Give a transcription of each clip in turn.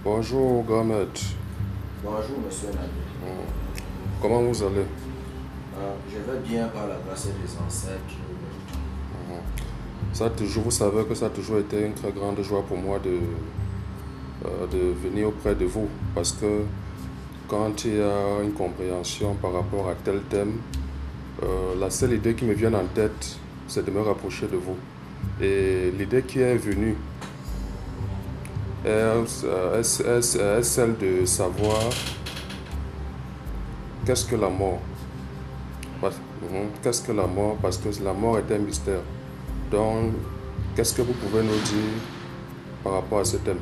Bonjour, grand maître. Bonjour, monsieur Nabil. Comment vous allez? Je vais bien par la grâce des ancêtres. Vous savez que ça a toujours été une très grande joie pour moi de venir auprès de vous. Parce que quand il y a une compréhension par rapport à tel thème, la seule idée qui me vient en tête, c'est de me rapprocher de vous. Et l'idée qui est venue est celle de savoir qu'est-ce que la mort. Qu'est-ce que la mort? Parce que la mort est un mystère. Donc, qu'est-ce que vous pouvez nous dire par rapport à ce thème?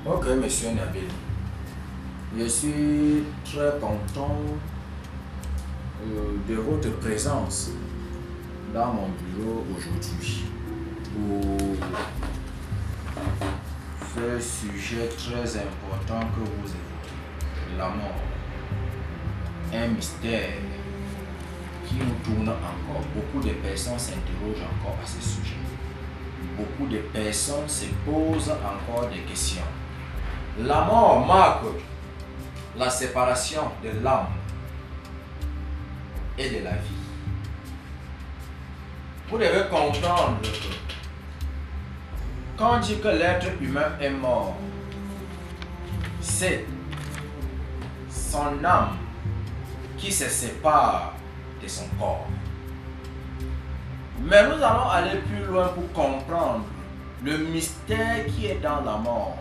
Ok, monsieur Nabil. Je suis très content de votre présence dans mon bureau aujourd'hui pour ce sujet très important que vous évoquez, la mort. Un mystère qui nous tourne encore. Beaucoup de personnes s'interrogent encore à ce sujet. Beaucoup de personnes se posent encore des questions. La mort marque la séparation de l'âme et de la vie. Vous devez comprendre que quand on dit que l'être humain est mort, c'est son âme qui se sépare de son corps. Mais nous allons aller plus loin pour comprendre le mystère qui est dans la mort.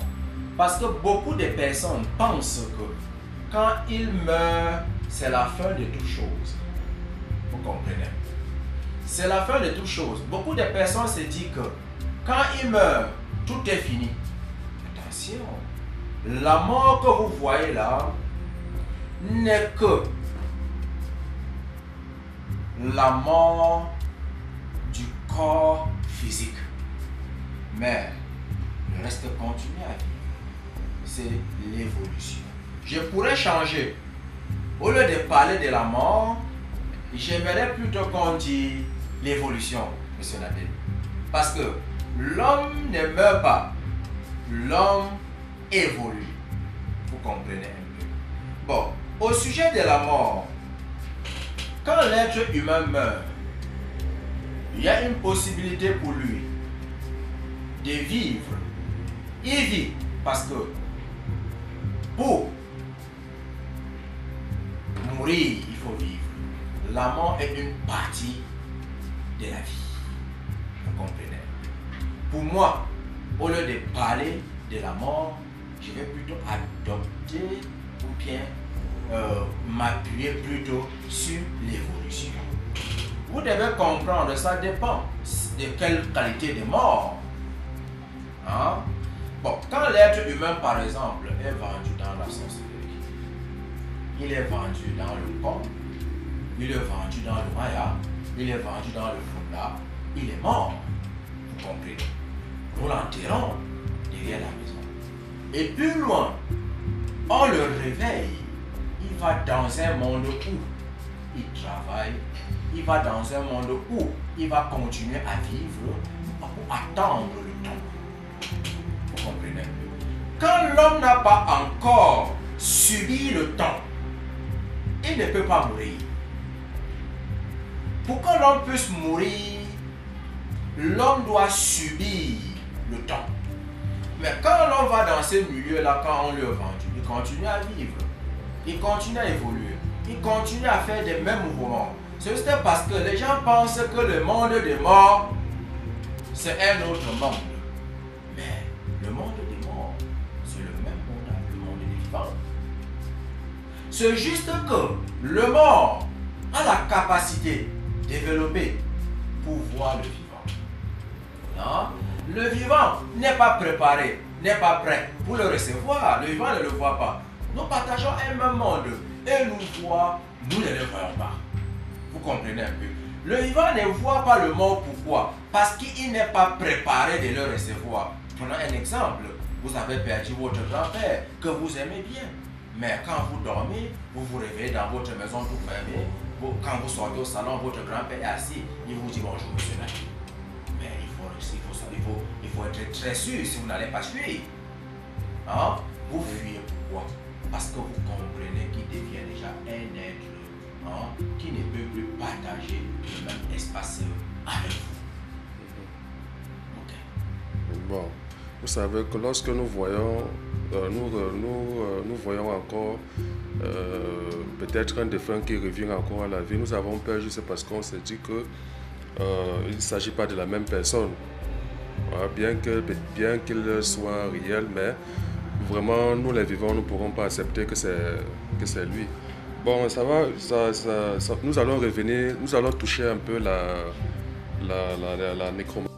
Parce que beaucoup de personnes pensent que quand ils meurent, c'est la fin de toute chose. Vous comprenez? C'est la fin de toute chose. Beaucoup de personnes se disent que quand ils meurent, tout est fini. Attention, la mort que vous voyez là n'est que la mort du corps physique. Mais le reste continue à vivre. C'est l'évolution. Je pourrais changer. Au lieu de parler de la mort, j'aimerais plutôt qu'on dise l'évolution, monsieur Nabil. Parce que l'homme ne meurt pas. L'homme évolue. Vous comprenez un peu. Bon, au sujet de la mort, quand l'être humain meurt, il y a une possibilité pour lui de vivre. Il vit parce que pour mourir, il faut vivre. La mort est une partie de la vie. Vous comprenez? Pour moi, au lieu de parler de la mort, je vais plutôt adopter ou bien m'appuyer plutôt sur l'évolution. Vous devez comprendre, ça dépend de quelle qualité de mort. Hein? Bon, quand l'être humain, par exemple, est vendu dans la sorcellerie, il est vendu dans le pont, il est vendu dans le maya, il est vendu dans le funda, il est mort. Vous comprenez? Nous l'enterrons derrière la maison. Et plus loin, on le réveille. Il va dans un monde où il travaille, il va dans un monde où il va continuer à vivre pour attendre le temps. Vous comprenez? Quand l'homme n'a pas encore subi le temps, il ne peut pas mourir. Pour que l'homme puisse mourir, l'homme doit subir le temps. Mais quand l'homme va dans ces milieux-là, quand on lui a vendu, il continue à vivre. Il continue à évoluer. Il continue à faire des mêmes mouvements. C'est juste parce que les gens pensent que le monde des morts, c'est un autre monde. Mais le monde des morts, c'est le même monde avec le monde des vivants. C'est juste que le mort a la capacité de développer pour voir le vivant. Non? Le vivant n'est pas préparé, n'est pas prêt pour le recevoir. Le vivant ne le voit pas. Nous partageons un même monde et nous voit, nous ne le voyons pas. Vous comprenez un peu? Le vivant ne voit pas le mort. Pourquoi? Parce qu'il n'est pas préparé de le recevoir. Prenons un exemple. Vous avez perdu votre grand-père que vous aimez bien. Mais quand vous dormez, vous vous réveillez dans votre maison tout fermé. Quand vous sortez au salon, votre grand-père est assis. Il vous dit bonjour, monsieur Naki. Mais il faut être très sûr si vous n'allez pas suivre. Hein? Vous fuyez pourquoi? Parce que vous comprenez qu'il devient déjà un être qui ne peut plus partager le même espace avec vous. Ok. Bon, vous savez que lorsque nous voyons, nous voyons encore peut-être un défunt qui revient encore à la vie, nous avons peur juste parce qu'on se dit que il ne s'agit pas de la même personne. Voilà, bien qu'il soit réel, mais vraiment, nous les vivants, nous ne pourrons pas accepter que c'est lui. Bon, ça va, nous allons revenir, nous allons toucher un peu la nécromancie.